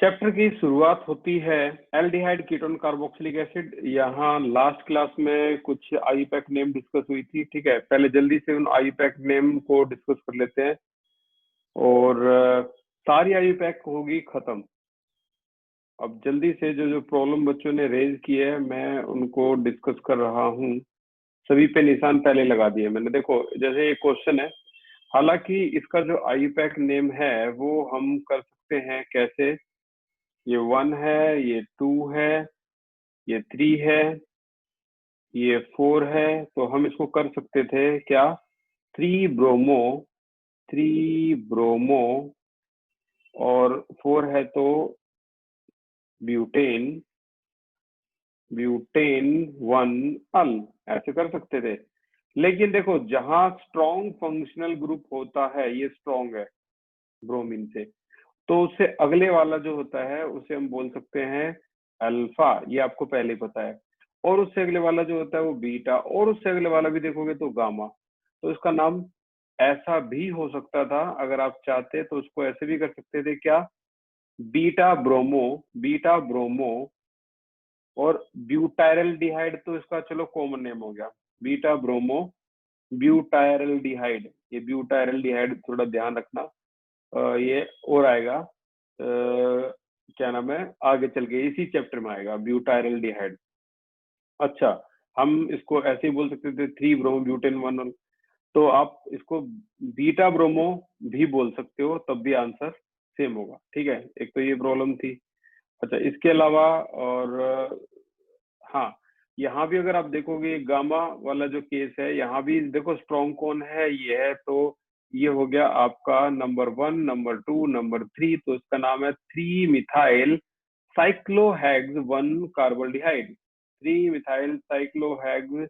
Chapter की शुरुआत होती है एल्डिहाइड कीटोन कार्बोक्सिलिक एसिड। यहाँ लास्ट क्लास में कुछ आईयूपैक नेम डिस्कस हुई थी, ठीक है। पहले जल्दी से उन आईयूपैक नेम को डिस्कस कर लेते हैं और सारी आईयूपैक होगी खत्म। अब जल्दी से जो जो प्रॉब्लम बच्चों ने रेज किए है मैं उनको डिस्कस कर रहा हूँ। सभी पे निशान पहले लगा दिए मैंने। देखो जैसे ये क्वेश्चन है, हालांकि इसका जो आईयूपैक नेम है वो हम कर सकते हैं कैसे। ये 1 है, ये 2 है, ये 3 है, ये 4 है। तो हम इसको कर सकते थे क्या, 3 ब्रोमो और 4 है तो ब्यूटेन 1 अल, ऐसे कर सकते थे। लेकिन देखो जहां स्ट्रॉन्ग फंक्शनल ग्रुप होता है, ये स्ट्रॉन्ग है ब्रोमीन से, तो उससे अगले वाला जो होता है उसे हम बोल सकते हैं अल्फा, ये आपको पहले ही पता है। और उससे अगले वाला जो होता है वो बीटा, और उससे अगले वाला भी देखोगे तो गामा। तो इसका नाम ऐसा भी हो सकता था, अगर आप चाहते तो उसको ऐसे भी कर सकते थे क्या, बीटा ब्रोमो और ब्यूटाइरल्डिहाइड। तो इसका चलो कॉमन नेम हो गया बीटा ब्रोमो ब्यूटाइरल्डिहाइड। ये ब्यूटाइरल्डिहाइड थोड़ा ध्यान रखना, ये और आएगा क्या नाम है, आगे चल के इसी चैप्टर में आएगा ब्यूटाइरल्डिहाइड। अच्छा, हम इसको ऐसे ही बोल सकते थे 3 ब्रोमो ब्यूटेन 1। तो आप इसको बीटा ब्रोमो भी बोल सकते हो, तब भी आंसर सेम होगा, ठीक है। एक तो ये प्रॉब्लम थी। अच्छा, इसके अलावा और हाँ, यहाँ भी अगर आप देखोगे गामा वाला जो केस है, यहाँ भी देखो स्ट्रॉन्ग कौन है, ये है। तो ये हो गया आपका नंबर 1, नंबर 2, नंबर 3। तो इसका नाम है 3 मिथाइल साइक्लोहेक्स 1 कार्बोल्डिहाइड। 3 मिथाइल साइक्लोहेक्स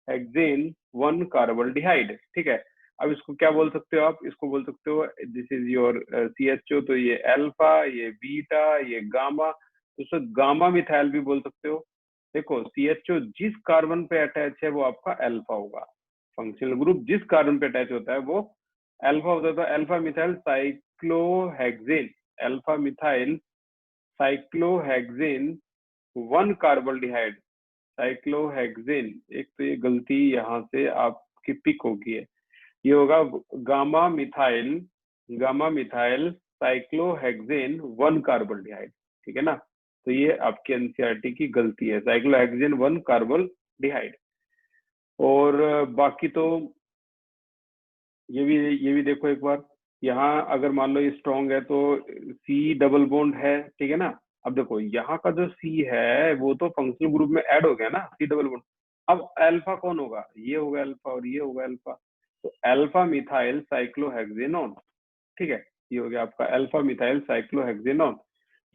हेक्सेन 1 कार्बोल्डिहाइड, ठीक है। अब इसको क्या बोल सकते हो आप, इसको बोल सकते हो दिस इज योर CHO। तो ये अल्फा, ये बीटा, ये गामा। तो उसको गामा मिथाइल भी बोल सकते हो। देखो CHO जिस कार्बन पे अटैच है वो आपका अल्फा होगा। फंक्शनल ग्रुप जिस कार्बन पे अटैच होता है वो अल्फा होता है। तो alpha methyl cyclohexane, alpha methyl cyclohexane 1 carbaldehyde. Cyclohexane, एक तो ये गलती यहाँ से आपकी पिक होगी है, ये होगा गामा मिथाइल साइक्लोहेक्सेन 1 कार्बोल्डिहाइड, ठीक है ना। तो ये आपकी एनसीईआरटी की गलती है, साइक्लोहेक्सेन 1 कार्बोल्डिहाइड। और बाकी तो ये भी देखो एक बार, यहाँ अगर मान लो ये स्ट्रॉन्ग है तो C डबल बॉन्ड है, ठीक है ना। अब देखो यहाँ का जो C है वो तो फंक्शनल ग्रुप में ऐड हो गया ना, C डबल बॉन्ड। अब अल्फा कौन होगा, ये होगा अल्फा और ये होगा अल्फा। तो अल्फा मिथाइल साइक्लोहेक्सेनॉन, ठीक है। ये हो गया आपका अल्फा मिथाइल साइक्लोहेक्सेनॉन।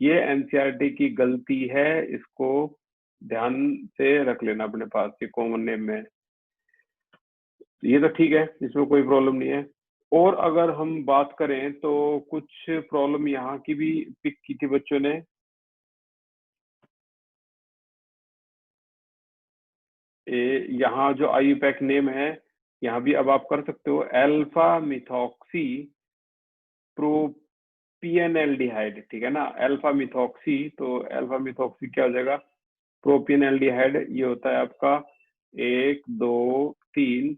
ये एनसीईआरटी की गलती है, इसको ध्यान से रख लेना अपने पास, ये कॉमन नेम में। ये तो ठीक है, इसमें कोई प्रॉब्लम नहीं है। और अगर हम बात करें तो कुछ प्रॉब्लम यहाँ की भी पिक की थी बच्चों ने। यहाँ जो आईयूपैक नेम है, यहाँ भी अब आप कर सकते हो अल्फा मिथॉक्सी प्रोपियनएल्डिहाइड, ठीक है ना। अल्फा मिथॉक्सी, तो अल्फा मिथॉक्सी क्या हो जाएगा, प्रोपियनएल्डिहाइड। ये होता है आपका 1 2 3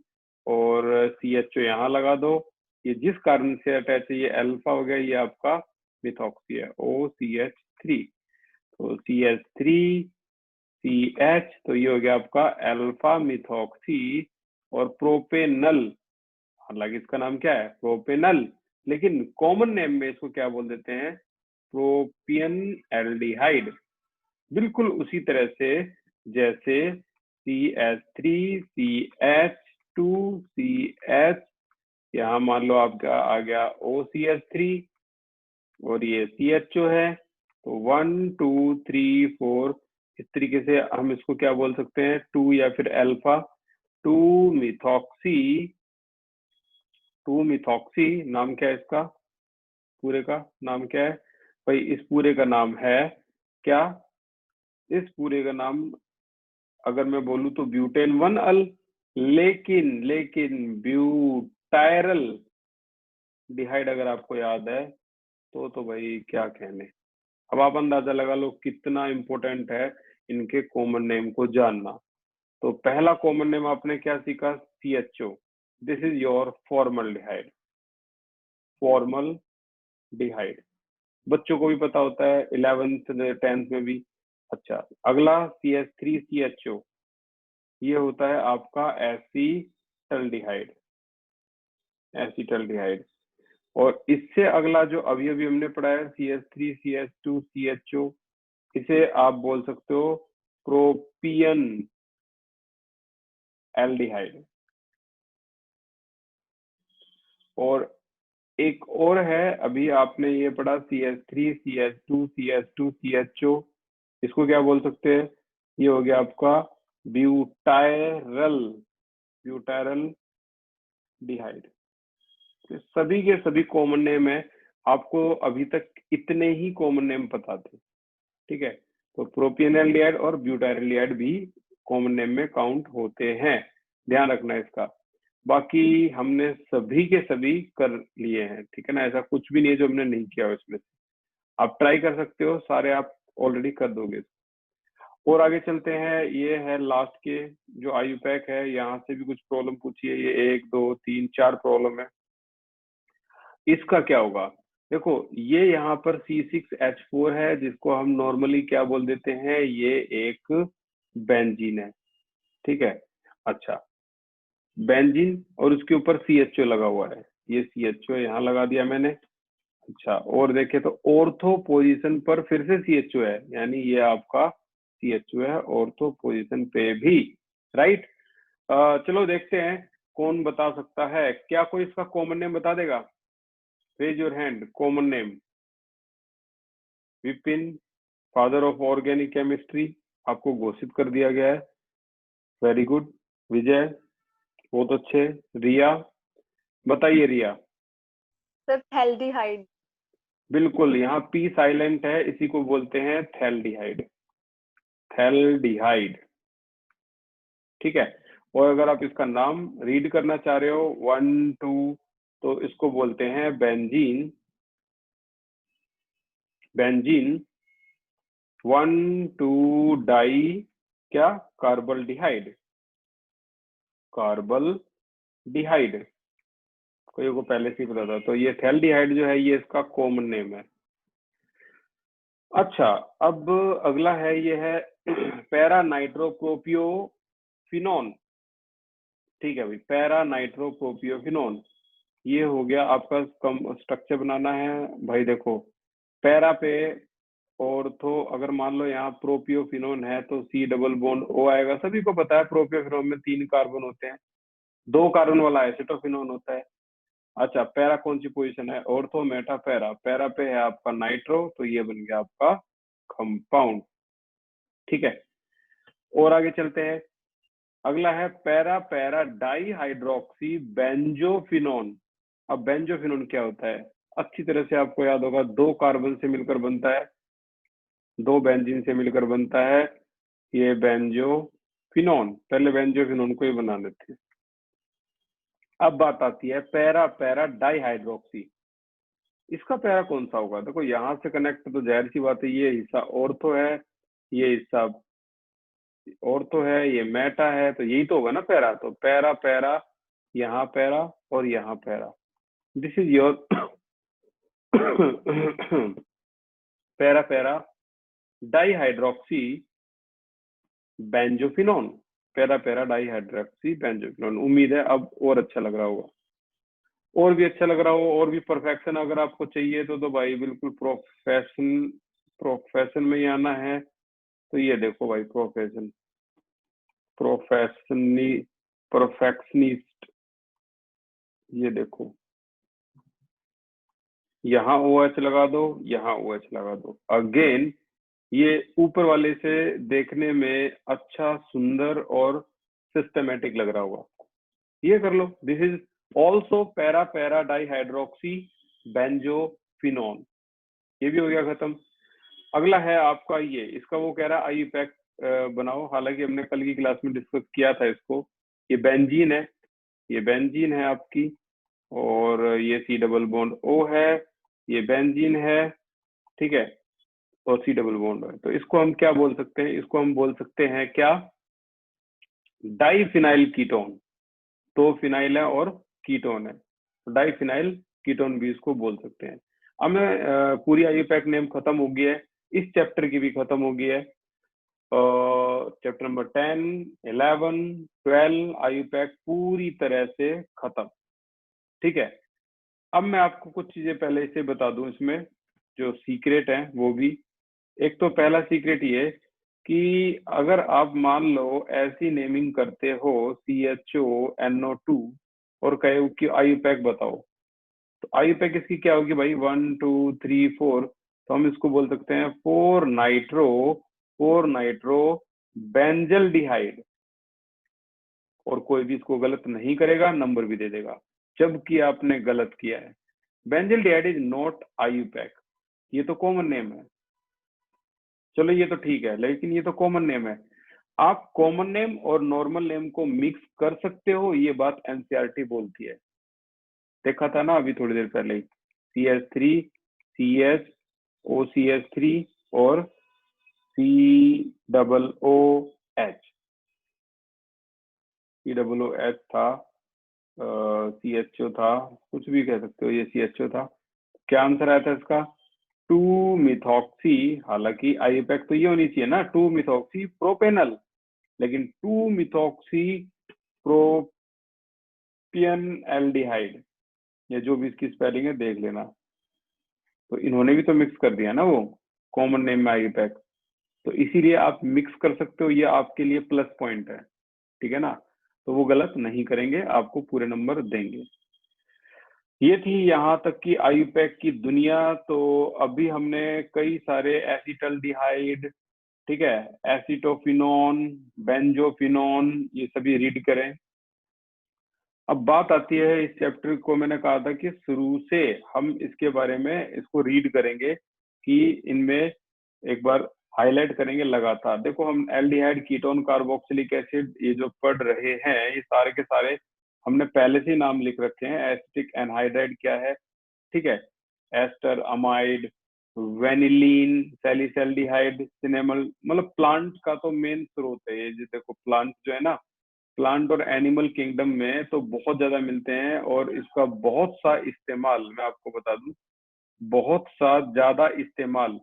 और CHO यहाँ लगा दो। ये जिस कारण से अटैच है ये अल्फा हो गया, ये आपका मिथॉक्सी है OCH3। तो CH3CH, तो ये हो गया आपका अल्फा मिथॉक्सी और प्रोपेनल। हालांकि इसका नाम क्या है, प्रोपेनल, लेकिन कॉमन नेम में इसको क्या बोल देते हैं, प्रोपियन एल्डिहाइड। बिल्कुल उसी तरह से जैसे CH3CH2CH, यहाँ मान लो आपका आ गया OCH3 और ये CHO है। तो 1 2 3 4, इस तरीके से हम इसको क्या बोल सकते हैं, 2 या फिर अल्फा 2 मिथॉक्सी। 2 मिथॉक्सी नाम क्या है इसका, पूरे का नाम क्या है भाई, इस पूरे का नाम है क्या, इस पूरे का नाम अगर मैं बोलूं तो ब्यूटेन 1 अल। लेकिन ब्यूटायरल डिहाइड अगर आपको याद है तो भाई क्या कहने, अब आप अंदाजा लगा लो कितना इंपॉर्टेंट है इनके कॉमन नेम को जानना। तो पहला कॉमन नेम आपने क्या सीखा? CHO, this is your formaldehyde, formaldehyde. बच्चों को भी पता होता है 11th 10th में भी। अच्छा, अगला CH3CHO, ये होता है आपका एसीटल्डिहाइड, एसीटल्डिहाइड। और इससे अगला जो अभी अभी हमने पढ़ा है CH3CH2CHO, इसे आप बोल सकते हो प्रोपियन एल्डिहाइड। और एक और है, अभी आपने ये पढ़ा CH3CH2CH2CHO, इसको क्या बोल सकते हैं? ये हो गया आपका ब्यूटायरल, ब्यूटायरल डिहाइड। तो सभी के सभी कॉमन नेम है, आपको अभी तक इतने ही कॉमन नेम पता थे, ठीक है? तो प्रोपियनएल्डिहाइड और ब्यूटायरएल्डिहाइड भी कॉमन नेम में काउंट होते हैं, ध्यान रखना इसका। बाकी हमने सभी के सभी कर लिए हैं, ठीक है ना? ऐसा कुछ भी नहीं है जो हमने नहीं किया इसमें। आप ट्राई कर सकते हो, सारे आप ऑलरेडी कर दोगे। और आगे चलते हैं, ये है लास्ट के जो आयुपैक है, यहाँ से भी कुछ प्रॉब्लम पूछी है। ये 1 2 3 4 प्रॉब्लम है। इसका क्या होगा? देखो, ये यहाँ पर C6H4 है, जिसको हम नॉर्मली क्या बोल देते हैं? ये एक बेंजीन है, ठीक है? अच्छा, बेंजीन और उसके ऊपर CHO लगा हुआ है, ये CHO यहाँ लगा दिया मैंने। अच्छा, और देखे तो ऑर्थो पोजीशन पर फिर से CHO है, यानी ये आपका CHO है ऑर्थो पोजीशन पे भी, राइट? चलो देखते हैं कौन बता सकता है। क्या कोई इसका कॉमन नेम बता देगा? Raise your hand. Common name Vipin, father of organic chemistry, आपको घोषित कर दिया गया है। वेरी गुड विजय, बहुत अच्छे। रिया, बताइए रिया। सर थैल्डिहाइड। बिल्कुल, यहाँ P साइलेंट है, इसी को बोलते हैं थैल्डिहाइड, थैल्डिहाइड, ठीक है? और अगर आप इसका नाम रीड करना चाह रहे हो 1 2, तो इसको बोलते हैं बेंजीन, बेंजीन 1 2 डाई क्या? कार्बल्डिहाइड, कार्बल्डिहाइड। कोई को पहले से ही पता था। तो ये थैल्डिहाइड जो है, ये इसका कॉमन नेम है। अच्छा, अब अगला है, ये है पैरा नाइट्रोप्रोपियोफिनोन, ठीक है भाई, पैरा नाइट्रोप्रोपियोफिनोन। ये हो गया आपका स्ट्रक्चर बनाना है भाई। देखो, पैरा पे ऑर्थो, अगर मान लो यहाँ प्रोपियोफिनोन है तो C डबल बॉन्ड O आएगा। सभी को पता है प्रोपियोफिनोन में 3 कार्बन होते हैं, 2 कार्बन वाला एसिटोफिनोन होता है। अच्छा, पैरा कौन सी पोजीशन है? Ortho, Meta, para. पैरा पे है आपका नाइट्रो, तो ये बन गया आपका कंपाउंड, ठीक है? और आगे चलते हैं, अगला है para para di hydroxy benzophenone. अब बेंजोफिनोन क्या होता है? अच्छी तरह से आपको याद होगा, 2 कार्बन से मिलकर बनता है, 2 बेंजीन से मिलकर बनता है ये बेंजोफिनोन। पहले बेंजोफिनोन को ही बना लेते हैं। अब बात आती है पैरा पैरा डाई हाइड्रोक्सी। इसका पैरा कौन सा होगा? देखो, यहाँ से कनेक्ट तो जाहिर सी बात है, ये हिस्सा ऑर्थो है, ये हिस्सा ऑर्थो है, ये मेटा है, तो यही तो होगा ना पैरा। तो पैरा पैरा, यहाँ पैरा और यहाँ para, this is your para para di hydroxy benzophenone, para para di hydroxy benzophenone. उम्मीद है अब और अच्छा लग रहा होगा, और भी अच्छा लग रहा हो, और भी परफेक्शन अगर आपको चाहिए तो भाई बिल्कुल प्रोफेशन में ही आना है। तो ये देखो भाई, परफेक्शनिस्ट, ये देखो, यहाँ OH लगा दो, यहाँ OH लगा दो। अगेन ये ऊपर वाले से देखने में अच्छा, सुंदर और सिस्टमेटिक लग रहा होगा। ये कर लो, this is also para para di hydroxy benzophenone. ये भी हो गया खत्म। अगला है आपका ये, इसका वो कह रहा है आयुपैक बनाओ, हालांकि हमने कल की क्लास में डिस्कस किया था इसको। ये बेंजीन है, ये बेंजीन है आपकी, और ये C डबल बॉन्ड O है, ये बेंजीन है, ठीक है? और सी डबल बॉन्ड है, तो इसको हम क्या बोल सकते हैं, इसको हम बोल सकते हैं क्या, डाइफिनाइल कीटोन। तो फिनाइल है और कीटोन है, तो डाइफिनाइल कीटोन भी इसको बोल सकते हैं। अब मैं पूरी आईयूपैक नेम खत्म हो गई है, इस चैप्टर की भी खत्म हो गई है। चैप्टर नंबर 10, 11, 12 आईयूपैक पूरी तरह से खत्म। ठीक है, अब मैं आपको कुछ चीजें पहले से बता दूं, इसमें जो सीक्रेट है वो भी। एक तो पहला सीक्रेट ये कि अगर आप मान लो ऐसी नेमिंग करते हो CHONO2 और कहे कि आईयूपैक बताओ, तो आईयूपैक इसकी क्या होगी भाई, 1 2 3 4, तो हम इसको बोल सकते हैं 4 नाइट्रो बेंजल्डिहाइड। और कोई भी इसको गलत नहीं करेगा, नंबर भी दे देगा, जबकि आपने गलत किया है। बेंजल्डिहाइड इज नॉट आईयूपैक, ये तो कॉमन नेम है। चलो ये तो ठीक है, लेकिन ये तो कॉमन नेम है। आप कॉमन नेम और नॉर्मल नेम को मिक्स कर सकते हो, ये बात एनसीईआरटी बोलती है। देखा था ना अभी थोड़ी देर पहले, CH3 CS OCH3 और COOH था, CHO था, कुछ भी कह सकते हो, ये CHO था। क्या आंसर आया था इसका, 2 मिथॉक्सी। हालांकि आईयूपैक तो ये होनी चाहिए ना, 2 मिथॉक्सी प्रोपेनल, लेकिन 2 मिथॉक्सी प्रोपियन एल्डिहाइड, या जो भी इसकी स्पेलिंग है देख लेना। तो इन्होंने भी तो मिक्स कर दिया ना वो कॉमन नेम में आईयूपैक, तो इसीलिए आप मिक्स कर सकते हो, ये आपके लिए प्लस पॉइंट है। ठीक है ना, तो वो गलत नहीं करेंगे, आपको पूरे नंबर देंगे। ये थी यहाँ तक की आईयूपैक की दुनिया। तो अभी हमने कई सारे एसिटल्डिहाइड, ठीक है, एसिटोफिनोन, बेंजोफिनोन, ये सभी रीड करें। अब बात आती है इस चैप्टर को, मैंने कहा था कि शुरू से हम इसके बारे में इसको रीड करेंगे, कि इनमें एक बार हाईलाइट करेंगे लगातार। देखो हम एल्डिहाइड, कीटोन, कार्बोक्सिलिक एसिड, ये जो पढ़ रहे हैं, ये सारे के सारे हमने पहले से ही नाम लिख रखे हैं। एसिटिक एनहाइड्राइड क्या है, ठीक है, एस्टर, अमाइड, वेनिलीन, सैलिसल्डिहाइड, सिनेमल, मतलब प्लांट का तो मेन स्रोत है ये। जैसे देखो प्लांट जो है ना, प्लांट और एनिमल किंगडम में तो बहुत ज्यादा मिलते हैं, और इसका बहुत सा इस्तेमाल मैं आपको बता दूं, बहुत सा ज्यादा इस्तेमाल।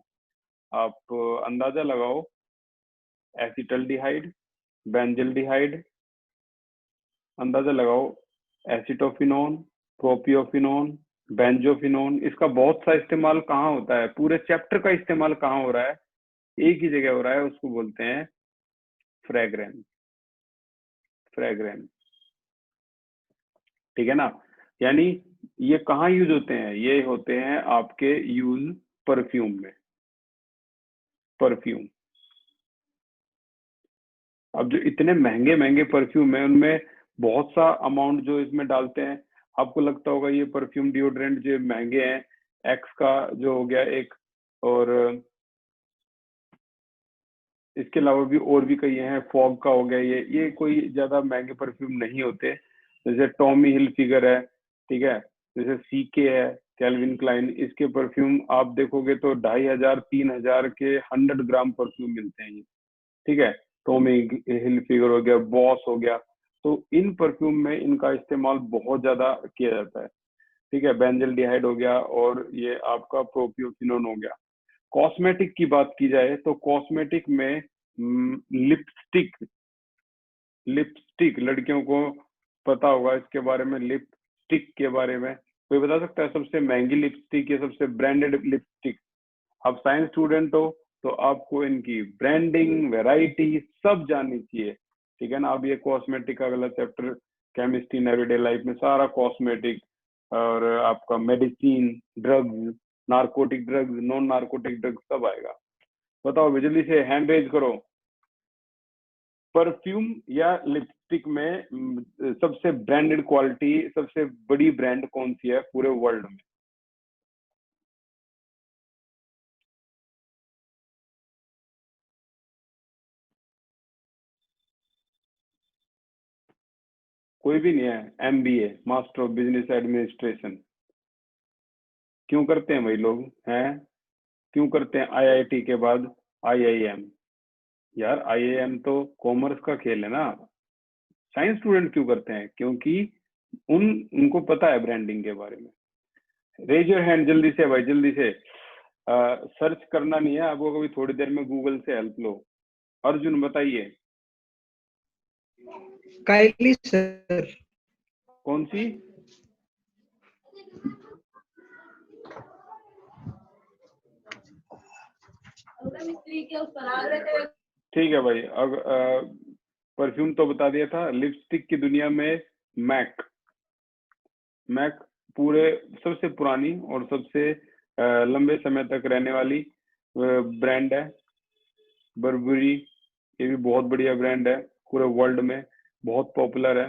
आप अंदाजा लगाओ, एसिटल्डिहाइड, बेंजल्डिहाइड, अंदाजा लगाओ, एसिटोफिनोन, प्रोपियोफिनोन, बेंजोफिनोन, इसका बहुत सा इस्तेमाल कहाँ होता है, पूरे चैप्टर का इस्तेमाल कहाँ हो रहा है, एक ही जगह हो रहा है, उसको बोलते हैं फ्रेग्रेंस। फ्रेग्रेंस, ठीक है ना, यानी ये कहाँ यूज होते हैं, ये होते हैं आपके यूज परफ्यूम में। परफ्यूम, अब जो इतने महंगे महंगे परफ्यूम है, उनमें बहुत सा अमाउंट जो इसमें डालते हैं। आपको लगता होगा ये परफ्यूम डिओड्रेंट जो महंगे हैं, एक्स का जो हो गया एक, और इसके अलावा भी और भी कई हैं, फॉग का हो गया, ये कोई ज्यादा महंगे परफ्यूम नहीं होते। जैसे टॉमी हिल फिगर है, ठीक है, जैसे सीके है, कैल्विन क्लाइन, इसके परफ्यूम आप देखोगे तो 2500 3000 के 100 ग्राम परफ्यूम मिलते हैं ये। ठीक है, टॉमी हिल फिगर हो गया, बॉस हो गया, तो इन परफ्यूम में इनका इस्तेमाल बहुत ज्यादा किया जाता है। ठीक है, बेंजल्डिहाइड हो गया, और ये आपका प्रोपियोफिनोन हो गया। कॉस्मेटिक की बात की जाए तो कॉस्मेटिक में लिपस्टिक, लिपस्टिक लड़कियों को पता होगा इसके बारे में, लिपस्टिक के बारे में कोई बता सकता है, सबसे महंगी लिपस्टिक या सबसे ब्रांडेड लिपस्टिक? आप साइंस स्टूडेंट हो तो आपको इनकी ब्रांडिंग, वैरायटी सब जाननी चाहिए। ठीक है ना, अब ये कॉस्मेटिक का अगला chapter, chemistry in everyday life में सारा कॉस्मेटिक, और आपका medicine, drugs, narcotic drugs, non narcotic drugs सब आएगा। बताओ जल्दी से हैंड रेज करो, परफ्यूम या लिपस्टिक में सबसे ब्रांडेड क्वालिटी, सबसे बड़ी ब्रांड कौन सी है पूरे वर्ल्ड में? कोई भी नहीं है? MBA, master of business administration. क्यों करते हैं भाई लोग हैं? क्यों करते हैं आईआईटी के बाद आईआईएम? यार आईआईएम तो कॉमर्स का खेल है ना, साइंस स्टूडेंट क्यों करते हैं? क्योंकि उनको पता है ब्रांडिंग के बारे में। रेज योर हैंड जल्दी से भाई, जल्दी से। सर्च करना नहीं है आपको, कभी थोड़ी देर में गूगल से हेल्प लो। अर्जुन बताइए। काइली सर। कौन सी? ठीक है भाई, अब परफ्यूम तो बता दिया था। लिपस्टिक की दुनिया में मैक पूरे सबसे पुरानी और सबसे लंबे समय तक रहने वाली ब्रांड है। बर्बरी, ये भी बहुत बढ़िया ब्रांड है, पूरे वर्ल्ड में बहुत पॉपुलर है।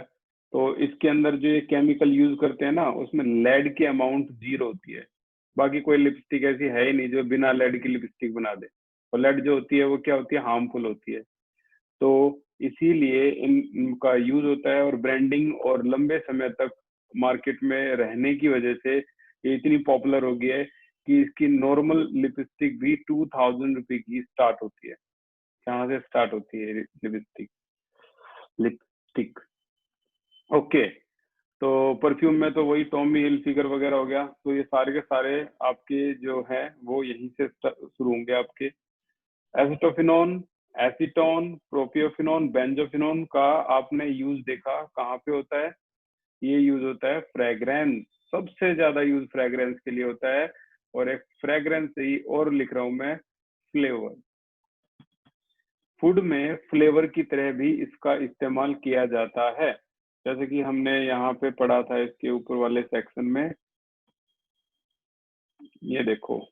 तो इसके अंदर जो ये केमिकल यूज करते हैं ना, उसमें लेड की अमाउंट 0 होती है। बाकी कोई लिपस्टिक ऐसी है ही नहीं जो बिना लेड की लिपस्टिक बना दे। और लेड जो होती है वो क्या होती है, हार्मफुल होती है। तो इसीलिए इनका यूज होता है, और ब्रांडिंग और लंबे समय तक मार्केट में रहने की वजह से ये इतनी पॉपुलर हो गई है कि इसकी नॉर्मल लिपस्टिक भी 2000 रुपए की स्टार्ट होती है। कहाँ से स्टार्ट होती है लिपस्टिक? ओके, तो परफ्यूम में तो वही टॉमी हिलफिगर वगैरह हो गया। तो ये सारे के सारे आपके जो है वो यहीं से शुरू होंगे आपके। एसिटोफिनोन, एसीटोन, प्रोपियोफिनोन, बेंजोफिनोन का आपने यूज देखा कहाँ पे होता है? ये यूज होता है फ्रेग्रेंस, सबसे ज्यादा यूज फ्रेग्रेंस के लिए होता है। और एक फ्रेग्रेंस ही और लिख रहा हूं मैं, फ्लेवर। फूड में फ्लेवर की तरह भी इसका इस्तेमाल किया जाता है, जैसे कि हमने यहाँ पे पढ़ा था इसके ऊपर वाले सेक्शन में। ये देखो,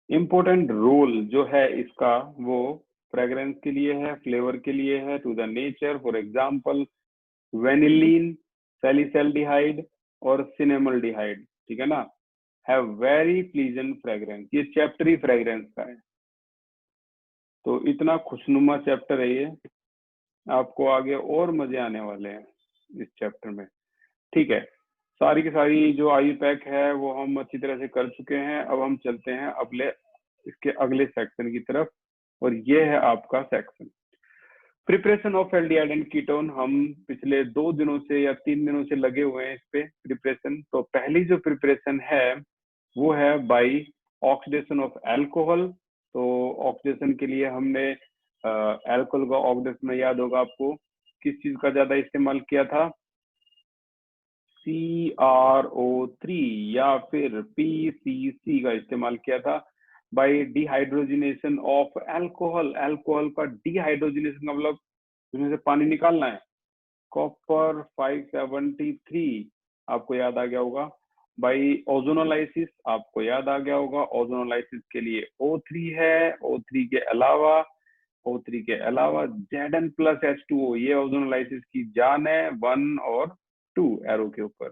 इम्पोर्टेंट रोल जो है इसका वो फ्रेग्रेंस के लिए है, फ्लेवर के लिए है, to the nature. For example vanillin, salicylaldehyde और सिनेमल्डिहाइड, ठीक है ना, हैव वेरी प्लीजेंट फ्रेग्रेंस। ये चैप्टर ही फ्रेग्रेंस का है, तो इतना खुशनुमा चैप्टर है ये, आपको आगे और मजे आने वाले हैं इस चैप्टर में। ठीक है, सारी की सारी जो आई पैक है वो हम अच्छी तरह से कर चुके हैं। अब हम चलते हैं इसके अगले सेक्शन की तरफ, और ये है आपका section preparation of aldehyde and ketone. हम पिछले 2 दिनों से या 3 दिनों से लगे हुए हैं इस पे प्रिपरेशन। तो पहली जो प्रिपरेशन है वो है बाई ऑक्सीडेशन ऑफ अल्कोहल। तो ऑक्सीडेशन के लिए हमने अल्कोहल का ऑक्सीडेशन में याद होगा आपको किस चीज का ज्यादा इस्तेमाल किया था? CrO3 या फिर PCC का इस्तेमाल किया था। By dehydrogenation of alcohol, alcohol का डिहाइड्रोजिनेशन का मतलब उसमें से पानी निकालना है। कॉपर 573 आपको याद आ गया होगा। बाई ओजोनोलाइसिस आपको याद आ गया होगा। ओजोनोलाइसिस के लिए O3 है। O3 के अलावा Zn+H2O, ये ओजोनोलाइसिस की जान है, 1 और 2 एरो के ऊपर।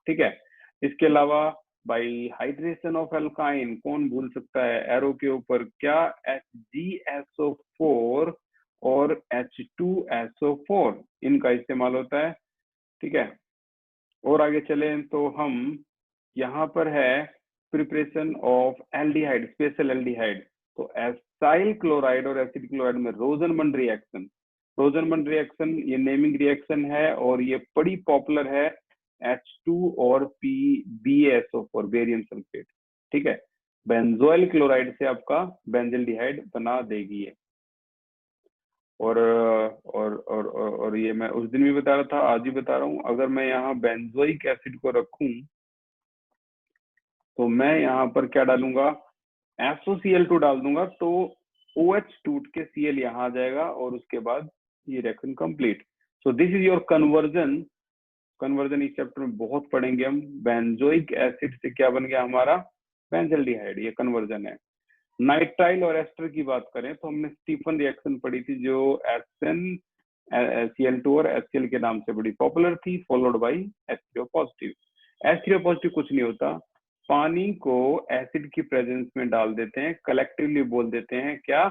ठीक है, इसके अलावा बाई हाइड्रेशन ऑफ एल्काइन, कौन भूल सकता है एरो के ऊपर क्या? HgSO4 और H2SO4, इनका इस्तेमाल होता है। ठीक है, और आगे चले तो हम यहाँ पर है preparation of aldehyde, special aldehyde. तो एसाइल क्लोराइड और एसिड क्लोराइड में रोजनमंड रिएक्शन, रोजनमंड रिएक्शन ये नेमिंग रिएक्शन है और ये बड़ी पॉपुलर है। H2 और BaSO4, बेरियम सल्फेट। ठीक है, बेंजोइल क्लोराइड से आपका बेंजल्डिहाइड बना देगी ये। और ये मैं उस दिन भी बता रहा था, आज भी बता रहा हूँ। अगर मैं यहाँ बेंजोइक एसिड को रखूं तो मैं यहाँ पर क्या डालूंगा? SOCl2 डाल दूंगा, तो OH टूट के Cl यहाँ आ जाएगा और उसके बाद ये reaction complete. So this is your conversion. Conversion इस चैप्टर में बहुत पढ़ेंगे हम। बेंजोइक एसिड से क्या बन गया हमारा? बेंजल्डिहाइड, ये कन्वर्जन है। नाइट्राइल और एस्टर की बात करें तो हमने स्टीफन रिएक्शन पढ़ी थी जो SnCl2 और HCl के नाम से बड़ी पॉपुलर थी, followed by H3O positive. H3O positive कुछ नहीं होता, पानी को एसिड की प्रेजेंस में डाल देते हैं, कलेक्टिवली बोल देते हैं क्या?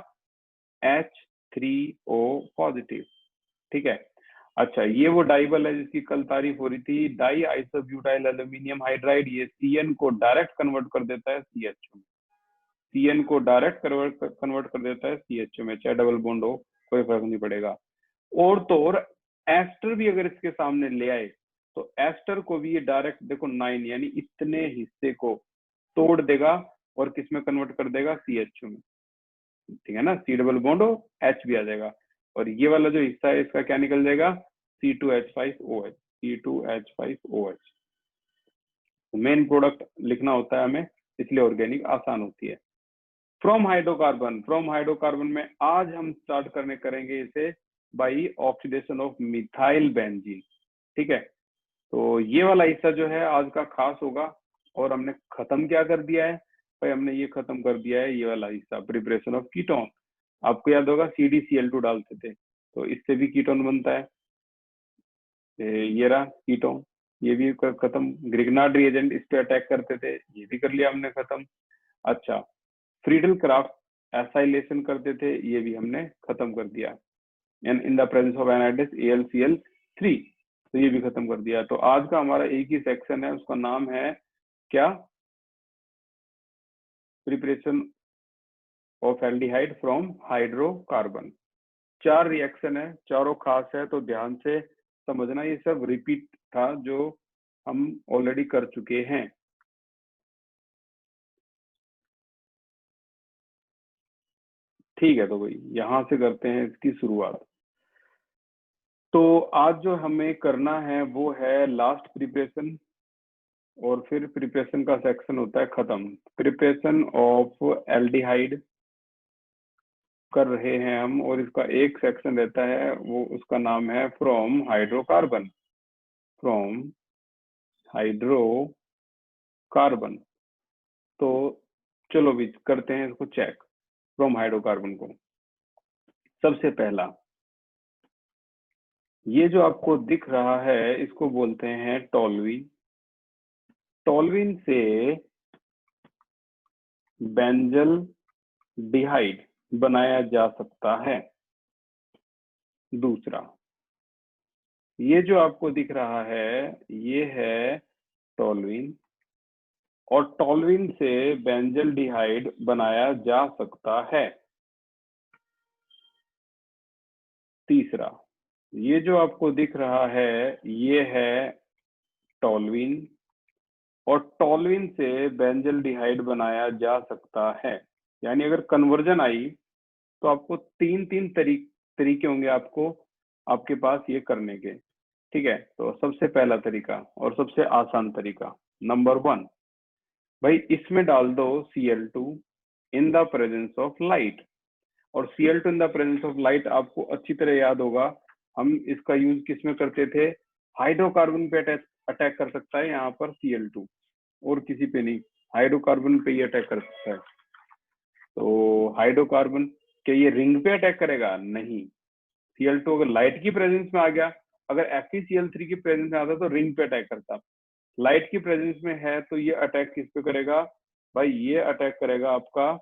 H3O positive. ठीक है, अच्छा ये वो डाइबल है जिसकी कल तारीफ हो रही थी, डाई आइसोब्यूटाइल एल्यूमिनियम हाइड्राइड। ये CN को डायरेक्ट कन्वर्ट कर देता है CH में। CN को डायरेक्ट कन्वर्ट कर देता है CHO में, चाहे डबल बॉन्ड हो, कोई फर्क नहीं पड़ेगा। और तो और एस्टर भी अगर इसके सामने ले आए तो एस्टर को भी ये डायरेक्ट देखो 9 यानी इतने हिस्से को तोड़ देगा और किस में कन्वर्ट कर देगा, CHO में, ठीक है ना। C डबल बॉन्ड हो, H भी आ जाएगा और ये वाला जो हिस्सा है इसका क्या निकल जाएगा, C2H5OH, C2H5OH। मेन प्रोडक्ट लिखना होता है हमें, इसलिए ऑर्गेनिक आसान होती है। फ्रॉम हाइड्रोकार्बन में आज हम स्टार्ट करेंगे इसे by oxidation of methyl benzene, ठीक है। तो ये वाला हिस्सा जो है आज का खास होगा। और हमने खत्म क्या कर दिया है भाई, हमने ये खत्म कर दिया है ये वाला हिस्सा, प्रिपरेशन ऑफ कीटोन। आपको याद होगा CdCl2 डालते थे तो इससे भी कीटोन बनता है, ये रहा कीटोन, ये भी खत्म। ग्रिग्नार्ड रिएजेंट इस पे अटैक करते थे, ये भी कर लिया हमने खत्म। अच्छा, फ्रीडल क्राफ्ट एसाइलेशन करते थे, ये भी हमने खत्म कर दिया। And in the presence of anhydrides AlCl3, तो ये भी खत्म कर दिया। तो आज का हमारा एक ही सेक्शन है, उसका नाम है क्या, preparation of aldehyde from hydrocarbon. 4 reaction है, चारों खास है, तो ध्यान से समझना। ये सब रिपीट था जो हम ऑलरेडी कर चुके हैं। ठीक है, तो भाई यहां से करते हैं इसकी शुरुआत। तो आज जो हमें करना है वो है लास्ट प्रिपरेशन, और फिर प्रिपरेशन का सेक्शन होता है खत्म। प्रिपरेशन ऑफ एल्डिहाइड कर रहे हैं हम, और इसका एक सेक्शन रहता है, वो उसका नाम है फ्रॉम हाइड्रोकार्बन। From hydrocarbon. तो चलो भी करते हैं इसको चेक, फ्रॉम हाइड्रोकार्बन को। सबसे पहला ये जो आपको दिख रहा है इसको बोलते हैं टोल्यूइन। टोल्यूइन से बेंजल डिहाइड बनाया जा सकता है। दूसरा, ये जो आपको दिख रहा है ये है टोल्यूइन, और टोल्यूइन से बेंजल डिहाइड बनाया जा सकता है। तीसरा, ये जो आपको दिख रहा है ये है टोल्यूइन, और टोल्यूइन से बेंजल डिहाइड बनाया जा सकता है। यानी अगर कन्वर्जन आई तो आपको तीन तरीके होंगे आपको आपके पास ये करने के, ठीक है। तो सबसे पहला तरीका और सबसे आसान तरीका, नंबर 1, भाई इसमें डाल दो Cl2 in the presence of light. और Cl2 in the presence of light आपको अच्छी तरह याद होगा, हम इसका यूज किस में करते थे, हाइड्रोकार्बन पे अटैक कर सकता है यहाँ पर Cl2, और किसी पे नहीं, हाइड्रोकार्बन पे ही अटैक कर सकता है। तो हाइड्रोकार्बन क्या ये रिंग पे अटैक करेगा, नहीं। Cl2 अगर लाइट की प्रेजेंस में आ गया, अगर FeCl3 की प्रेजेंस में आता तो रिंग पे अटैक करता, लाइट की प्रेजेंस में है तो ये अटैक किस पे करेगा भाई, ये अटैक करेगा आपका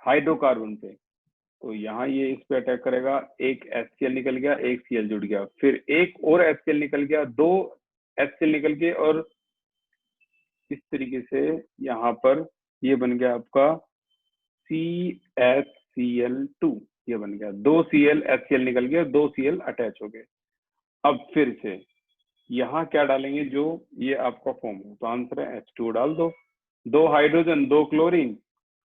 हाइड्रोकार्बन पे। तो यहाँ ये इस पे अटैक करेगा, एक HCl निकल गया, एक Cl जुड़ गया, फिर एक और HCl निकल गया, 2 HCl निकल के, और इस तरीके से यहाँ पर ये बन गया आपका CHCl2, ये बन गया, 2 Cl HCl निकल गया, 2 Cl अटैच हो गए। अब फिर से यहाँ क्या डालेंगे, जो ये आपका फॉर्म हो, तो आंसर है H2 डाल दो, 2 हाइड्रोजन 2 क्लोरीन,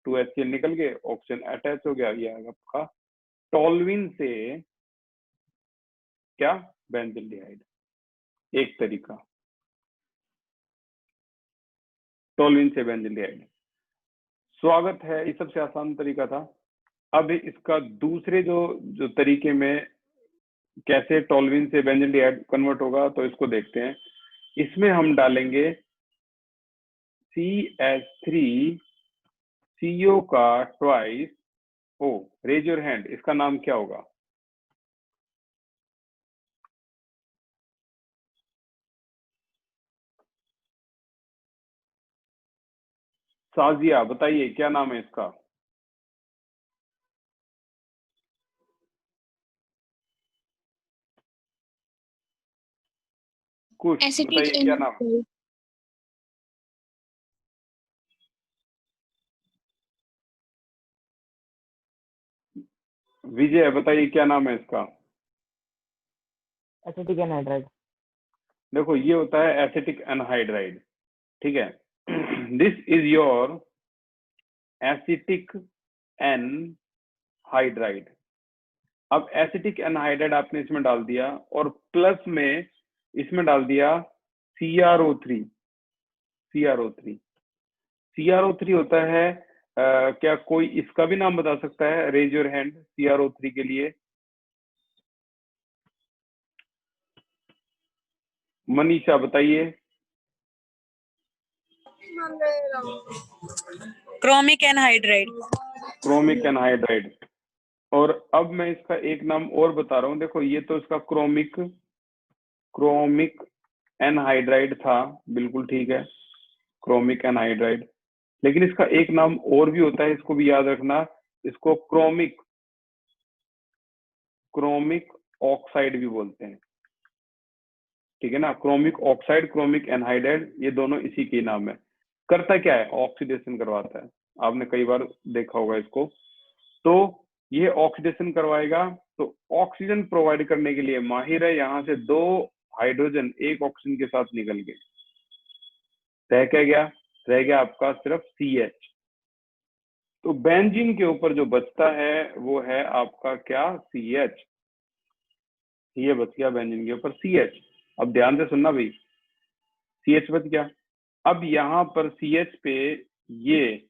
2 HCl निकल गए, ऑक्सीजन अटैच हो गया। ये आपका टोल्यूइन से क्या, बेंजीन डिहाइड, एक तरीका टोल्यूइन से बेंजीन डिहाइड। स्वागत है, ये सबसे आसान तरीका था। अब इसका दूसरे जो तरीके में कैसे टोल्यूइन से बेंजीन डिहाइड कन्वर्ट होगा, तो इसको देखते हैं। इसमें हम डालेंगे CH3CO का twice O। Raise your hand, इसका नाम क्या होगा, साजिया बताइए क्या नाम है इसका, कुछ बताइए क्या नाम। विजय बताइए क्या नाम है इसका? Acetic anhydride. देखो ये होता है एसिटिक एनहाइड्राइड, ठीक है। This is your acetic anhydride. अब एसिटिक एनहाइड्राइड आपने इसमें डाल दिया और प्लस में इसमें डाल दिया CrO3। CrO3 CrO3 होता है क्या कोई इसका भी नाम बता सकता है? रेज योर हैंड CrO3 के लिए। मनीषा बताइए। Chromic anhydride. Chromic anhydride. और अब मैं इसका एक नाम और बता रहा हूँ। देखो ये तो इसका क्रोमिक एनहाइड्राइड था, बिल्कुल ठीक है, क्रोमिक एनहाइड्राइड। लेकिन इसका एक नाम और भी होता है, इसको भी याद रखना। इसको क्रोमिक ऑक्साइड भी बोलते हैं, ठीक है ना। क्रोमिक ऑक्साइड, क्रोमिक एनहाइड्राइड, ये दोनों इसी के नाम है। करता क्या है? ऑक्सीडेशन करवाता है। आपने कई बार देखा होगा इसको। तो ये ऑक्सीडेशन करवाएगा, तो ऑक्सीजन प्रोवाइड करने के लिए माहिर है। यहाँ से 2 हाइड्रोजन एक ऑक्सीजन के साथ निकल गए, रह क्या गया? रह गया आपका सिर्फ CH। तो बेंजीन के ऊपर जो बचता है वो है आपका क्या? CH। ये बच गया बेंजीन के ऊपर CH। अब ध्यान से सुनना भाई, CH बच गया। अब यहाँ पर CH पे ये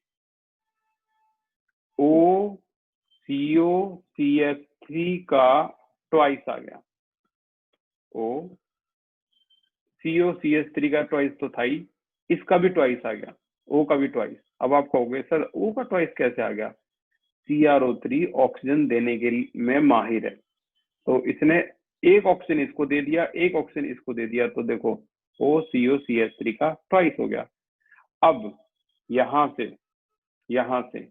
OCO-CH3 का ट्वाइस आ गया। OCO-CH3 का ट्वाइस तो था ही, इसका भी ट्वाइस आ गया, O का भी ट्वाइस। अब आप कहोगे सर O का ट्वाइस कैसे आ गया? CrO3 ऑक्सीजन देने के में माहिर है, तो इसने एक ऑक्सीजन इसको दे दिया, एक ऑक्सीजन इसको दे दिया, तो देखो OCO-CH3 का ट्वाइस हो गया। अब यहां से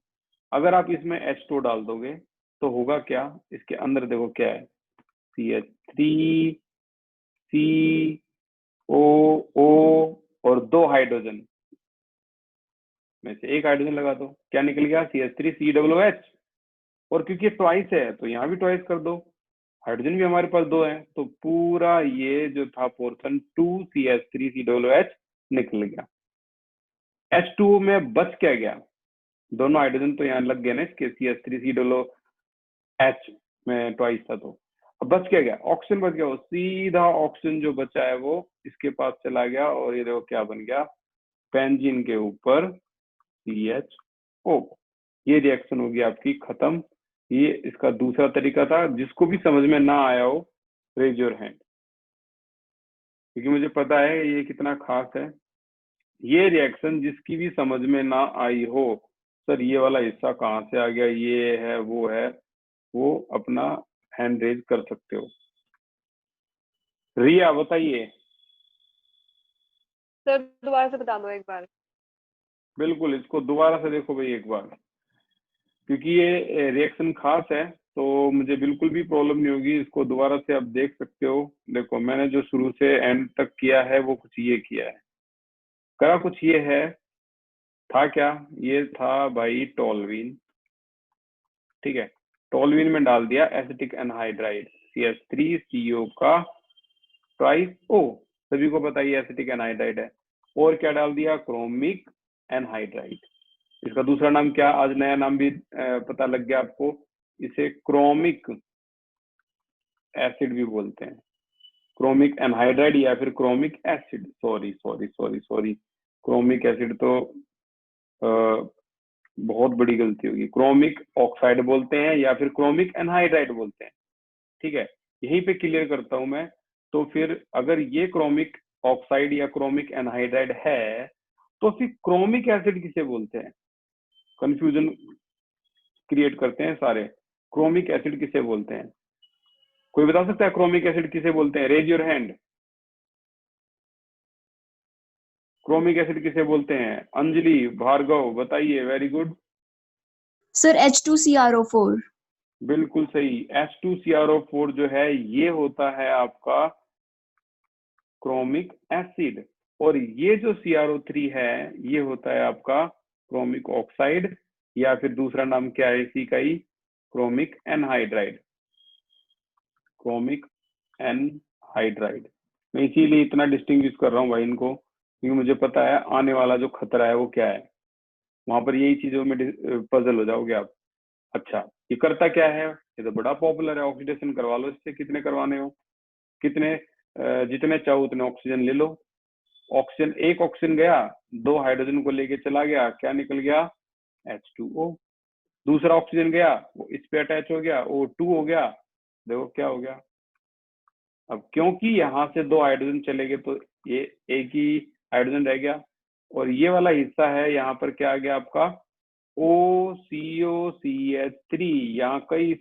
अगर आप इसमें H2 डाल दोगे तो होगा क्या? इसके अंदर देखो क्या है, CH3 COO और 2 हाइड्रोजन में से एक हाइड्रोजन लगा दो, क्या निकल गया? CH3COOH। और क्योंकि ट्वाइस है तो यहाँ भी ट्वाइस कर दो, हाइड्रोजन भी हमारे पास 2 है, तो पूरा ये जो था पोर्शन 2CH3COOH निकल गया। H2O में बच क्या गया? दोनों हाइड्रोजन तो यहाँ लग गए ना इसके, CH3COOH में ट्वाइस था, तो अब बच क्या गया? ऑक्सीजन बच गया। वो सीधा ऑक्सीजन जो बचा है वो इसके पास चला गया, और ये देखो क्या बन गया? बेंजीन के ऊपर CHO। ये रिएक्शन होगी आपकी खत्म। ये इसका दूसरा तरीका था। जिसको भी समझ में ना आया हो रेज योर हैंड, क्योंकि मुझे पता है ये कितना खास है। ये रिएक्शन जिसकी भी समझ में ना आई हो, सर ये वाला हिस्सा कहाँ से आ गया, ये है वो है, वो अपना हैंड रेज कर सकते हो। रिया बताइए। सर दोबारा से बता दो एक बार। बिल्कुल, इसको दोबारा से देखो भाई एक बार, क्योंकि ये रिएक्शन खास है, तो मुझे बिल्कुल भी प्रॉब्लम नहीं होगी। इसको दोबारा से आप देख सकते हो। देखो मैंने जो शुरू से एंड तक किया है वो कुछ ये किया है, करा कुछ ये है, था क्या? ये था भाई टोल्यूइन, ठीक है। टोल्यूइन में डाल दिया एसिटिक एनहाइड्राइड, CH3CO का ट्वाइस O, सभी को पता है एसिटिक एनहाइड्राइड है। और क्या डाल दिया? Chromic anhydride. इसका दूसरा नाम क्या? आज नया नाम भी पता लग गया आपको, इसे क्रोमिक एसिड भी बोलते हैं। क्रोमिक एनहाइड्राइड या फिर chromic acid, sorry, chromic acid तो बहुत बड़ी गलती होगी। क्रोमिक ऑक्साइड बोलते हैं या फिर क्रोमिक एनहाइड्राइड बोलते हैं, ठीक है। यहीं पे क्लियर करता हूं मैं। तो फिर अगर ये क्रोमिक ऑक्साइड या क्रोमिक एनहाइड्राइड है, तो फिर क्रोमिक एसिड किसे बोलते हैं? कंफ्यूजन क्रिएट करते हैं सारे। क्रोमिक एसिड किसे बोलते हैं? कोई बता सकता है क्रोमिक एसिड किसे बोलते हैं? Raise your hand. Chromic acid किसे बोलते हैं? अंजलि, भार्गव बताइए। Very good sir H2CrO4। बिल्कुल सही। H2CrO4 जो है ये होता है आपका क्रोमिक एसिड, और ये जो CrO3 है ये होता है आपका क्रोमिक ऑक्साइड, या फिर दूसरा नाम क्या है इसी का ही? Chromic anhydride, chromic anhydride. मैं इसीलिए इतना डिस्टिंग्विश कर रहा हूँ भाई इनको, क्योंकि मुझे पता है आने वाला जो खतरा है वो क्या है, वहां पर यही चीजों में पजल हो जाओगे आप। अच्छा, ये करता क्या है? ये तो बड़ा पॉपुलर है, ऑक्सीडेशन करवा लो इससे, कितने करवाने हो, कितने जितने चाहो उतने ऑक्सीजन ले लो। ऑक्सीजन, एक ऑक्सीजन गया, 2 हाइड्रोजन को लेके चला गया, क्या निकल गया? H2O। दूसरा ऑक्सीजन गया, वो इस पे अटैच हो गया, O2 हो गया, देखो क्या हो गया। अब क्योंकि यहाँ से 2 हाइड्रोजन चले गए तो ये एक ही हाइड्रोजन रह गया, और ये वाला हिस्सा है यहाँ पर क्या आ गया आपका? OCOCH3। यहाँ कई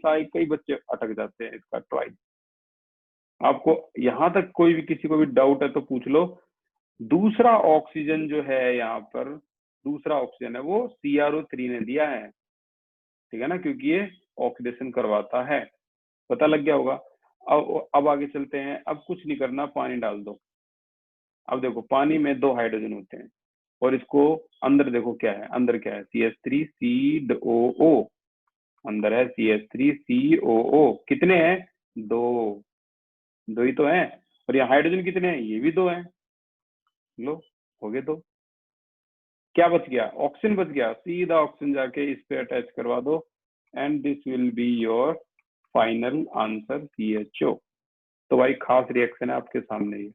बच्चे अटक जाते हैं इसका ट्राई। आपको यहाँ तक कोई भी किसी को भी डाउट है तो पूछ लो। दूसरा ऑक्सीजन जो है यहाँ पर, दूसरा ऑक्सीजन है वो CrO3 ने दिया है, ठीक है ना, क्योंकि ये ऑक्सीडेशन करवाता है। पता लग गया होगा। अब आगे चलते हैं। अब कुछ नहीं करना, पानी डाल दो। अब देखो पानी में 2 हाइड्रोजन होते हैं, और इसको अंदर देखो क्या है, अंदर क्या है? CH3COO, अंदर है CH3COO। कितने हैं? 2 ही तो हैं। और यहाँ हाइड्रोजन कितने हैं? ये भी 2 हैं। लो, हो गए 2। क्या बच गया? ऑक्सीजन बच गया। सीधा ऑक्सीजन जाके इस पे अटैच करवा दो, and this will be your final answer CHO। तो भाई खास रिएक्शन है आपके सामने ये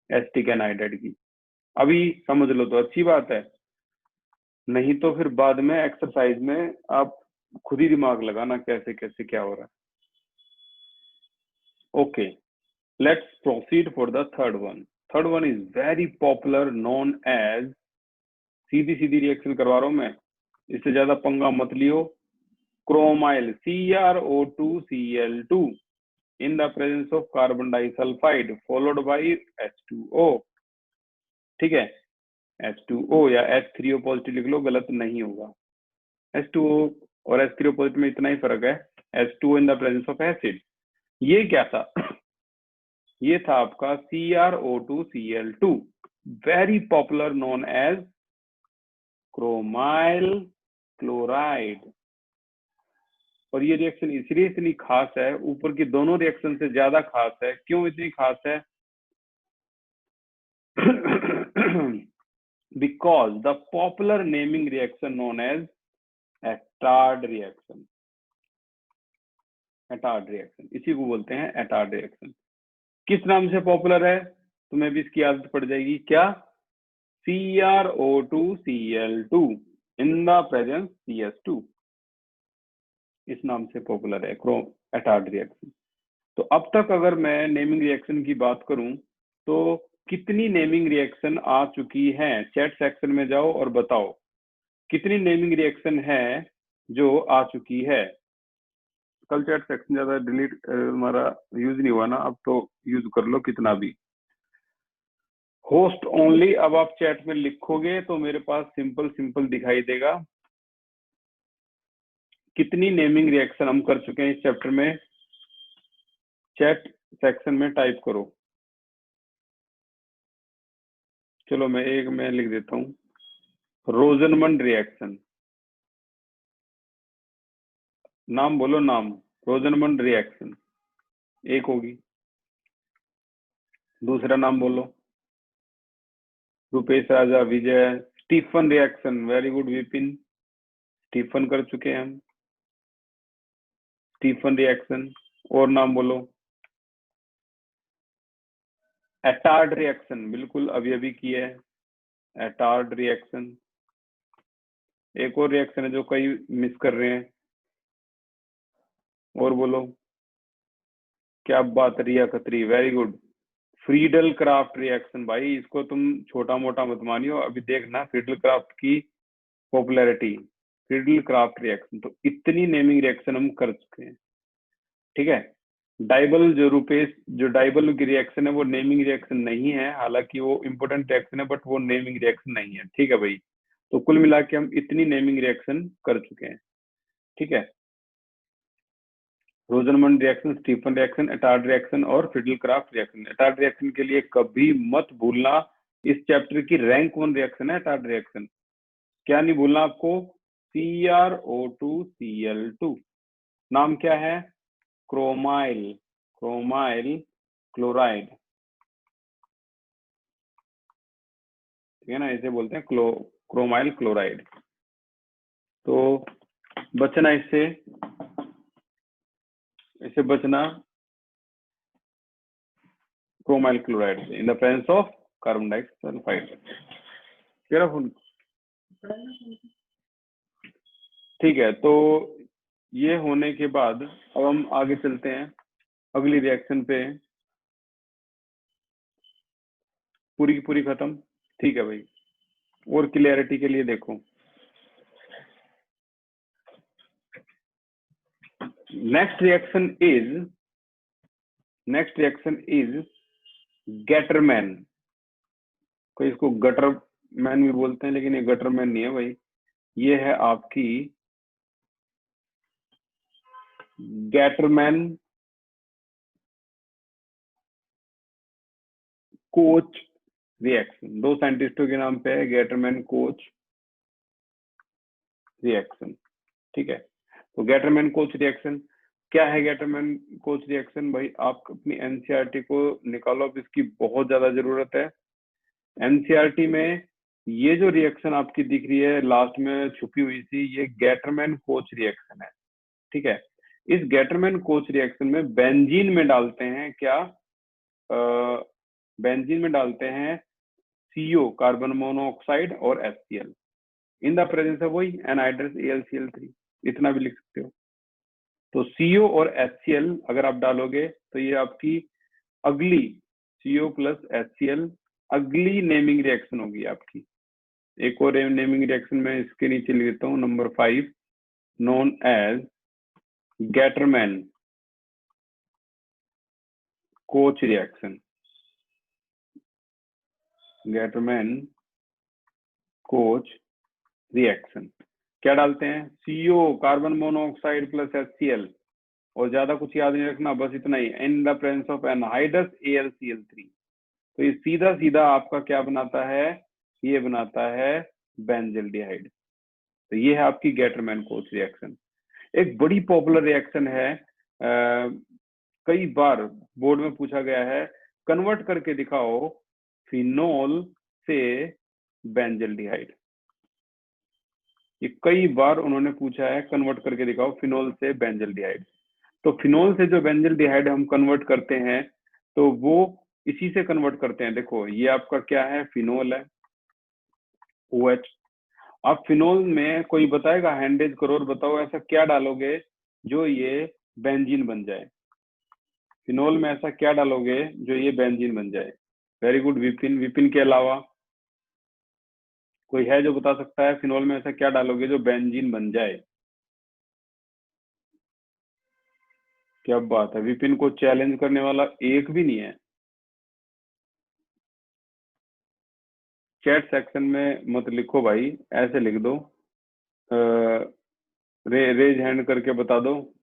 एसिटिक एनहाइड्राइड की। अभी समझ लो तो अच्छी बात है, नहीं तो फिर बाद में एक्सरसाइज में आप खुद ही दिमाग लगाना कैसे कैसे क्या हो रहा है। Okay, let's proceed for the third one. Third one is very popular, known as, सीधी रिएक्शन करवा रहा हूं मैं, इससे ज्यादा पंगा मत लियो। Chromyl CrO2Cl2 in the presence of carbon disulfide followed by H2O। ठीक है, H2O या H3O पॉजिटिव लिख लो, गलत नहीं होगा। H2O और H3O पॉजिटिव में इतना ही फर्क है, H2O in the presence of acid। ये क्या था? ये था आपका CrO2Cl2, very popular, known as chromyl chloride. और ये रिएक्शन इसलिए इतनी खास है, ऊपर की दोनों रिएक्शन से ज्यादा खास है। क्यों इतनी खास है? Because the popular naming reaction known as Etard reaction. Etard reaction, इसी को बोलते हैं एटार्ड रिएक्शन। किस नाम से पॉपुलर है? तुम्हें भी इसकी आदत पड़ जाएगी। क्या? CrO2Cl2 in the presence CH2, इस नाम से पॉपुलर है एटार्ड रिएक्शन। तो अब तक अगर मैं नेमिंग रिएक्शन की बात करूं तो कितनी नेमिंग रिएक्शन आ चुकी हैं? चैट सेक्शन में जाओ और बताओ कितनी नेमिंग रिएक्शन है जो आ चुकी है। कल चैट सेक्शन ज्यादा डिलीट हमारा यूज नहीं हुआ ना, अब तो यूज कर लो कितना भी। होस्ट ओनली, अब आप चैट में लिखोगे तो मेरे पास सिंपल दिखाई देगा कितनी नेमिंग रिएक्शन हम कर चुके हैं इस चैप्टर में। चैट सेक्शन में टाइप करो। चलो मैं लिख देता हूं, रोजनमंड रिएक्शन। नाम बोलो, नाम रोजनमंड रिएक्शन एक होगी। दूसरा नाम बोलो, Rupesh Raja, Vijay. Stephen reaction, very good Vipin, Stephen कर चुके हैं हम, स्टीफन रिएक्शन। और नाम बोलो, एटार्ड रिएक्शन, बिल्कुल अभी किया है, एटार्ड रिएक्शन। एक और रिएक्शन है जो कई मिस कर रहे हैं, और बोलो। क्या बात, Riya Khatri, very good. Friedel Crafts reaction, भाई इसको तुम छोटा मोटा मत मानियो, अभी देखना फ्रीडल क्राफ्ट की पॉपुलैरिटी। फ्रीडल क्राफ्ट रिएक्शन, तो इतनी नेमिंग रिएक्शन हम कर चुके हैं। ठीक है, डाइबल जो रुपेश, जो डाइबल की रिएक्शन है वो नेमिंग रिएक्शन नहीं है, हालांकि वो इंपोर्टेंट रिएक्शन है, बट वो नेमिंग रिएक्शन नहीं है। ठीक है भाई, तो कुल मिला के हम इतनी नेमिंग रिएक्शन कर चुके हैं। ठीक है, Rosenmund reaction, Stephen reaction, Etard reaction और Friedel Crafts reaction. Etard reaction के लिए कभी मत भूलना, इस चैप्टर की रैंक 1 रिएक्शन है एटार्ड रिएक्शन। क्या नहीं भूलना आपको? CrO2Cl2। नाम क्या है? क्रोमाइल, क्रोमाइल क्लोराइड, ठीक है ना, इसे बोलते हैं क्रोमाइल क्लोराइड। तो बचना इससे बचना क्रोमाइल क्लोराइड से इन the presence of carbon dioxide. ठीक है, तो ये होने के बाद अब हम आगे चलते हैं अगली रिएक्शन पे। पूरी की पूरी खत्म, ठीक है भाई। और क्लियरिटी के लिए देखो, नेक्स्ट रिएक्शन इज गैटरमैन। कोई इसको गटरमैन भी बोलते हैं, लेकिन ये गटरमैन नहीं है भाई, ये है आपकी गैटरमैन कोच रिएक्शन। दो साइंटिस्टों के नाम पे है गैटरमैन कोच रिएक्शन, ठीक है। तो गैटरमैन कोच रिएक्शन क्या है? गैटरमैन कोच रिएक्शन भाई आप अपनी एनसीईआरटी को निकालो, अब इसकी बहुत ज्यादा जरूरत है। एनसीईआरटी में ये जो रिएक्शन आपकी दिख रही है लास्ट में छुपी हुई थी, ये गैटरमैन कोच रिएक्शन है, ठीक है। इस गैटरमैन कोच रिएक्शन में बेंजीन में डालते हैं क्या? बेंजीन में डालते हैं CO कार्बन मोनोऑक्साइड और HCl in the presence of वही एनहाइड्रस AlCl3, इतना भी लिख सकते हो। तो CO और HCl अगर आप डालोगे तो ये आपकी अगली CO प्लस HCl अगली नेमिंग रिएक्शन होगी आपकी। एक और नेमिंग रिएक्शन में इसके नीचे लिख देता हूँ, number 5, known as Gattermann Koch reaction. Gattermann Koch reaction क्या डालते हैं? CO carbon monoxide plus HCl, और ज्यादा कुछ याद नहीं रखना, बस इतना ही, in the presence of anhydrous AlCl3। तो ये सीधा सीधा आपका क्या बनाता है? ये बनाता है बेंजल्डिहाइड। तो ये है आपकी गैटरमैन कोच रिएक्शन। एक बड़ी पॉपुलर रिएक्शन है, कई बार बोर्ड में पूछा गया है, कन्वर्ट करके दिखाओ फिनोल से बेंजल्डिहाइड। ये कई बार उन्होंने पूछा है, कन्वर्ट करके दिखाओ फिनोल से बेंजल्डिहाइड। तो फिनोल से जो बेंजल्डिहाइड हम कन्वर्ट करते हैं तो वो इसी से कन्वर्ट करते हैं। देखो ये आपका क्या है? फिनोल है, OH। आप फिनोल में कोई बताएगा, हैंडेज करो और बताओ ऐसा क्या डालोगे जो ये बेंजीन बन जाए? फिनोल में ऐसा क्या डालोगे जो ये बेंजीन बन जाए? Very good Vipin. विपिन के अलावा कोई है जो बता सकता है फिनोल में ऐसा क्या डालोगे जो बेंजीन बन जाए? क्या बात है, विपिन को चैलेंज करने वाला एक भी नहीं है। चैट सेक्शन में मत लिखो भाई, ऐसे लिख दो, रेज हैंड करके बता दो।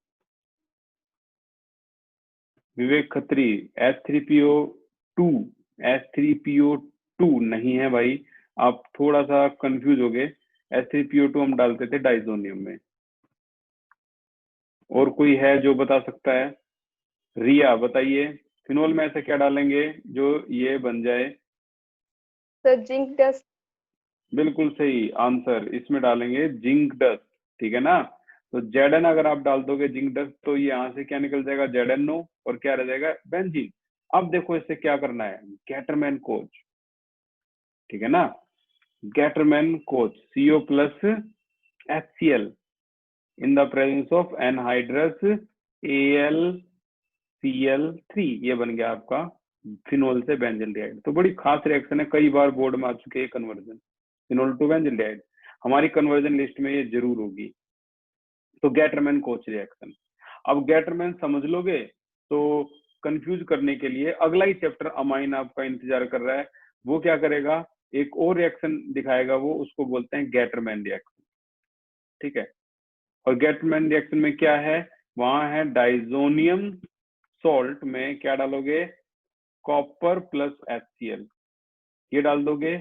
विवेक खत्री, H3PO2 नहीं है भाई, आप थोड़ा सा कंफ्यूज हो गए। H3PO2 हम डालते थे डाइजोनियम में। और कोई है जो बता सकता है? रिया बताइए, फिनोल में ऐसा क्या डालेंगे जो ये बन जाए? Sir zinc dust. बिल्कुल सही आंसर, इसमें डालेंगे जिंक डस्ट, ठीक है ना। तो Zn अगर आप डाल दोगे जिंक डस्ट तो ये यहाँ से क्या निकल जाएगा? ZnO, और क्या रह जाएगा? बेंजीन। अब देखो इससे क्या करना है? गैटरमैन कोच, ठीक है ना। Gattermann coach CO plus HCl in the presence of anhydrous AlCl3, ये बन गया आपका फिनोल से बेंजल्डिहाइड। तो बड़ी खास रिएक्शन है, कई बार बोर्ड में आ चुके हैं कन्वर्जन, फिनोल टू बेंजल्डिहाइड। हमारी कन्वर्जन लिस्ट में ये जरूर होगी। तो गैटरमैन कोच रिएक्शन। अब गैटरमैन समझ लोगे तो कंफ्यूज करने के लिए अगला ही चैप्टर अमाइन आपका इंतजार कर रहा है। वो क्या करेगा? एक और रिएक्शन दिखाएगा, वो उसको बोलते हैं गैटरमैन रिएक्शन, ठीक है। और गैटरमैन रिएक्शन में क्या है? वहां है डाइजोनियम सॉल्ट में क्या डालोगे? कॉपर प्लस HCl, ये डाल दोगे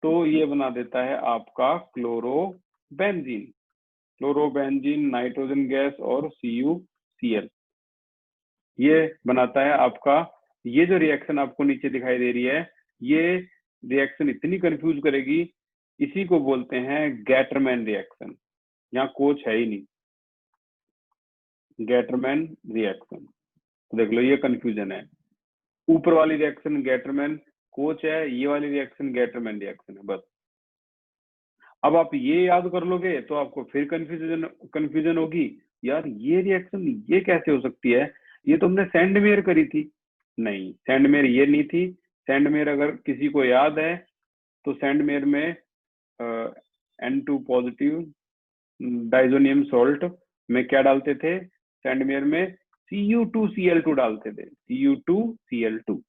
तो ये बना देता है आपका क्लोरोबेंजीन। क्लोरोबेंजीन नाइट्रोजन गैस और Cu Cl, ये बनाता है आपका, ये जो रिएक्शन आपको नीचे दिखाई दे रही है, ये रिएक्शन इतनी कंफ्यूज करेगी, इसी को बोलते हैं गैटरमैन रिएक्शन। यहाँ कोच है ही नहीं, गैटरमैन रिएक्शन। तो देख लो ये कंफ्यूजन है, ऊपर वाली रिएक्शन गैटरमैन कोच है, ये वाली रिएक्शन गैटरमैन रिएक्शन है, बस। अब आप ये याद कर लोगे तो आपको फिर कंफ्यूजन होगी, यार ये रिएक्शन ये कैसे हो सकती है, ये तो हमने सैंडमेयर करी थी। नहीं, सैंडमेयर ये नहीं थी। सैंडमेयर अगर किसी को याद है तो सैंडमेयर में N2 पॉजिटिव डाइजोनियम सॉल्ट में क्या डालते थे, सैंडमेयर में Cu2Cl2 डालते थे, Cu2Cl2,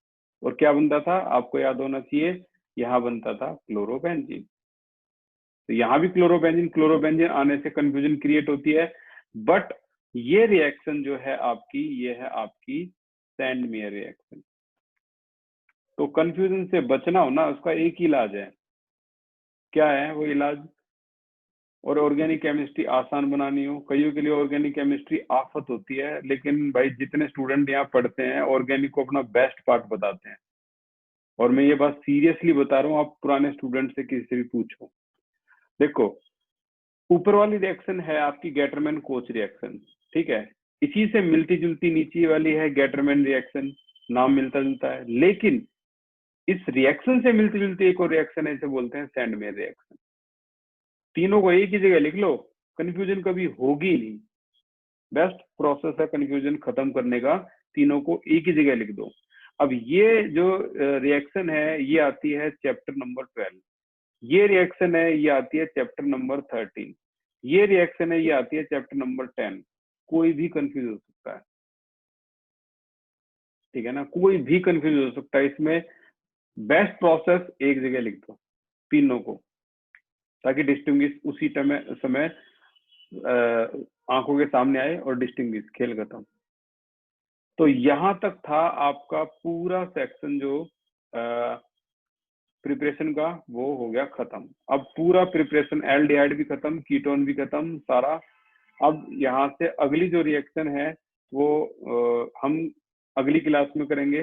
और क्या बनता था आपको याद होना चाहिए, यहाँ बनता था क्लोरोबेंजीन। तो यहाँ भी क्लोरोबेंजीन आने से कंफ्यूजन क्रिएट होती है, बट ये रिएक्शन जो है आपकी, ये है आपकी सैंडमेयर रिएक्शन। तो कंफ्यूजन से बचना हो ना, उसका एक ही इलाज है, क्या है वो इलाज, और ऑर्गेनिक केमिस्ट्री आसान बनानी हो, कईयों के लिए ऑर्गेनिक केमिस्ट्री आफत होती है, लेकिन भाई जितने स्टूडेंट यहाँ पढ़ते हैं ऑर्गेनिक को अपना बेस्ट पार्ट बताते हैं, और मैं ये बात सीरियसली बता रहा हूँ, आप पुराने स्टूडेंट से किसी से भी पूछो। देखो ऊपर वाली रिएक्शन है आपकी गैटरमैन कोच रिएक्शन, ठीक है, इसी से मिलती जुलती नीचे वाली है गैटरमैन रिएक्शन, नाम मिलता जुलता है, लेकिन इस रिएक्शन से मिलती जुलती एक और रिएक्शन है, इसे बोलते हैं सैंडमेयर रिएक्शन। तीनों को एक ही जगह लिख लो, कंफ्यूजन कभी होगी नहीं, बेस्ट प्रोसेस है कंफ्यूजन खत्म करने का, तीनों को एक ही जगह लिख दो। अब ये जो रिएक्शन है ये आती है चैप्टर नंबर 12, ये रिएक्शन है ये आती है चैप्टर नंबर 13, ये रिएक्शन है ये आती है चैप्टर नंबर 10। कोई भी कंफ्यूज हो सकता है, ठीक है ना, कोई भी कंफ्यूज हो सकता है, इसमें बेस्ट प्रोसेस एक जगह लिख दो तीनों को, ताकि डिस्टिंग्विश उसी समय आंखों के सामने आए और डिस्टिंग्विश, खेल खत्म। तो यहां तक था आपका पूरा सेक्शन जो प्रिपरेशन का, वो हो गया खत्म। अब पूरा प्रिपरेशन, एल्डिहाइड भी खत्म, कीटोन भी खत्म सारा। अब यहाँ से अगली जो रिएक्शन है वो हम अगली क्लास में करेंगे।